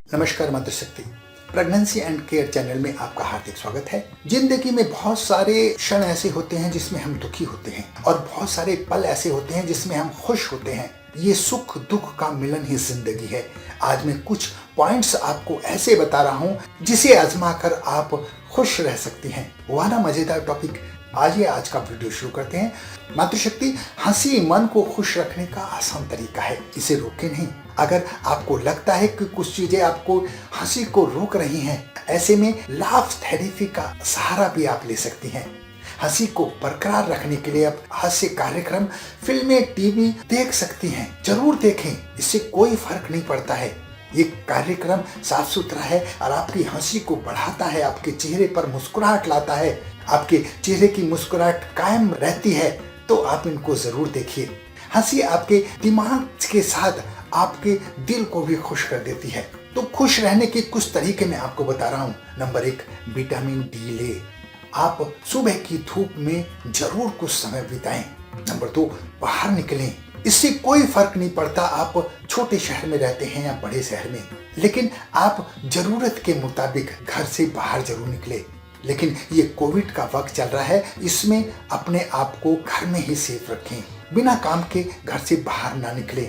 नमस्कार मातृशक्ति pregnancy and care channel में आपका हार्दिक स्वागत है। जिंदगी में बहुत सारे क्षण ऐसे होते हैं जिसमें हम दुखी होते हैं और बहुत सारे पल ऐसे होते हैं जिसमें हम खुश होते हैं। ये सुख दुख का मिलन ही जिंदगी है। आज मैं कुछ पॉइंट्स आपको ऐसे बता रहा हूँ जिसे आजमा कर आप खुश रह सकती हैं। वाला मजेदार टॉपिक। आज का वीडियो शुरू करते हैं। मातृशक्ति हंसी मन को खुश रखने का आसान तरीका है, इसे रोके नहीं। अगर आपको लगता है कि कुछ चीजें आपको हंसी को रोक रही हैं, ऐसे में लाफ थेरेपी का सहारा भी आप ले सकती हैं। हंसी को बरकरार रखने के लिए आप हास्य कार्यक्रम, फिल्में, टीवी देख सकती हैं। जरूर देखें, इससे कोई फर्क नहीं पड़ता है। ये कार्यक्रम साफ सुथरा है और आपकी हंसी को बढ़ाता है, आपके चेहरे पर मुस्कुराहट लाता है, आपके चेहरे की मुस्कुराहट कायम रहती है। तो आप इनको जरूर देखिए। हंसी आपके दिमाग के साथ आपके दिल को भी खुश कर देती है। तो खुश रहने के कुछ तरीके मैं आपको बता रहा हूँ। नंबर 1, विटामिन डी ले। आप सुबह की धूप में जरूर कुछ समय बिताएं। नंबर 2, बाहर निकलें। इससे कोई फर्क नहीं पड़ता आप छोटे शहर में रहते हैं या बड़े शहर में, लेकिन आप जरूरत के मुताबिक घर से बाहर जरूर निकले। लेकिन ये कोविड का वक्त चल रहा है, इसमें अपने आप को घर में ही सेफ रखें। बिना काम के घर से बाहर ना निकले।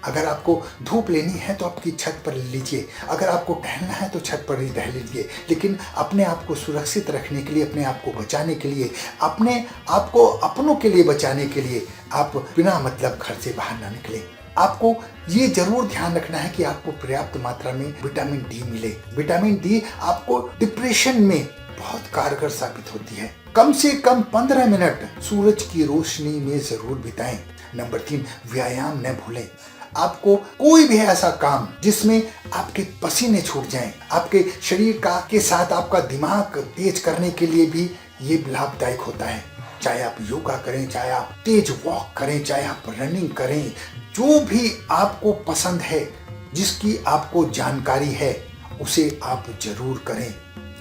अगर आपको धूप लेनी है तो आपकी छत पर ले लीजिए। अगर आपको टहलना है तो छत पर ही टहल लीजिए। लेकिन अपने आप को सुरक्षित रखने के लिए, अपने आप को बचाने के लिए, अपने आप को अपनों के लिए बचाने के लिए आप बिना मतलब घर से बाहर ना निकले। आपको ये जरूर ध्यान रखना है कि आपको पर्याप्त मात्रा में विटामिन डी मिले। विटामिन डी आपको डिप्रेशन में बहुत कारगर साबित होती है। कम से कम 15 मिनट सूरज की रोशनी में जरूर बिताएं। नंबर 3, व्यायाम न भूलें। आपको कोई भी ऐसा काम जिसमें आपके पसीने छूट जाएं, आपके शरीर का के साथ आपका दिमाग तेज करने के लिए भी ये लाभदायक होता है। चाहे आप योगा करें, चाहे आप तेज वॉक करें, चाहे आप रनिंग करें, जो भी आपको पसंद है, जिसकी आपको जानकारी है, उसे आप जरूर करें।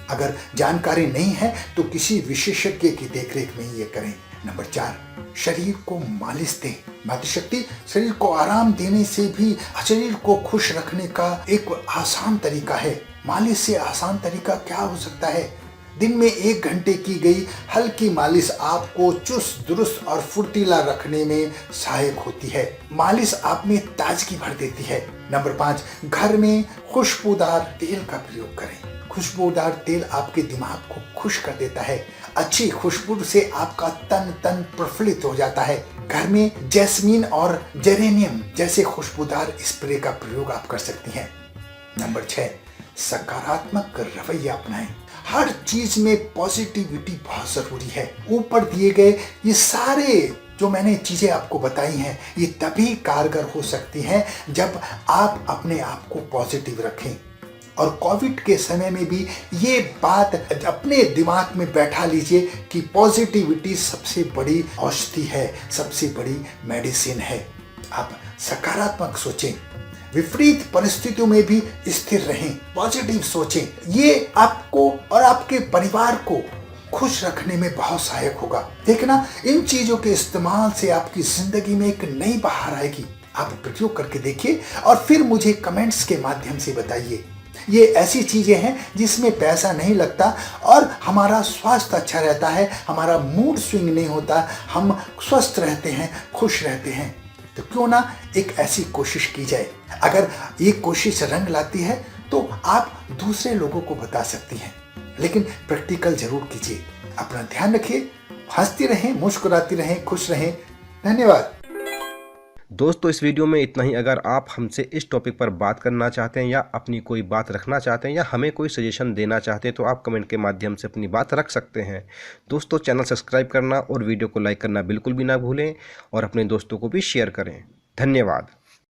अगर जानकारी नहीं है तो किसी विशेषज्ञ की देखरेख में ये करें। नंबर 4, शरीर को मालिश दें। मातृशक्ति शरीर को आराम देने से भी शरीर को खुश रखने का एक आसान तरीका है। मालिश से आसान तरीका क्या हो सकता है? दिन में 1 घंटे की गई हल्की मालिश आपको चुस्त दुरुस्त और फुर्तीला रखने में सहायक होती है। मालिश आप में ताजगी भर देती है। नंबर 5, घर में खुशबूदार तेल का प्रयोग करें। खुशबूदार तेल आपके दिमाग को खुश कर देता है। अच्छी खुशबू से आपका तन प्रफुल्लित हो जाता है। घर में जैस्मीन और जेरेनियम जैसे खुशबूदार स्प्रे का प्रयोग आप कर सकती हैं। नंबर 6, सकारात्मक रवैया अपनाएं। हर चीज में पॉजिटिविटी बहुत जरूरी है। ऊपर दिए गए ये सारे जो मैंने चीजें आपको बताई हैं, ये तभी कारगर हो सकती हैं जब आप अपने आप को पॉजिटिव रखें। और कोविड के समय में भी ये बात अपने दिमाग में बैठा लीजिए कि पॉजिटिविटी सबसे बड़ी औषधि है, सबसे बड़ी मेडिसिन है। आप सकारात्मक सोचें, विपरीत परिस्थितियों में भी स्थिर रहें, पॉजिटिव सोचें। ये आपको और आपके परिवार को खुश रखने में बहुत सहायक होगा। देखना, इन चीजों के इस्तेमाल से आपकी जिंदगी में एक नई बहार आएगी। आप प्रयोग करके देखिए और फिर मुझे कमेंट्स के माध्यम से बताइए। ये ऐसी चीजें हैं जिसमें पैसा नहीं लगता और हमारा स्वास्थ्य अच्छा रहता है, हमारा मूड स्विंग नहीं होता, हम स्वस्थ रहते हैं, खुश रहते हैं। तो क्यों ना एक ऐसी कोशिश की जाए। अगर ये कोशिश रंग लाती है तो आप दूसरे लोगों को बता सकती हैं, लेकिन प्रैक्टिकल जरूर कीजिए। अपना ध्यान रखिए, हंसती रहें, मुस्कुराती रहें, खुश रहें। धन्यवाद। दोस्तों, इस वीडियो में इतना ही। अगर आप हमसे इस टॉपिक पर बात करना चाहते हैं या अपनी कोई बात रखना चाहते हैं या हमें कोई सजेशन देना चाहते हैं तो आप कमेंट के माध्यम से अपनी बात रख सकते हैं। दोस्तों, चैनल सब्सक्राइब करना और वीडियो को लाइक करना बिल्कुल भी ना भूलें और अपने दोस्तों को भी शेयर करें। धन्यवाद।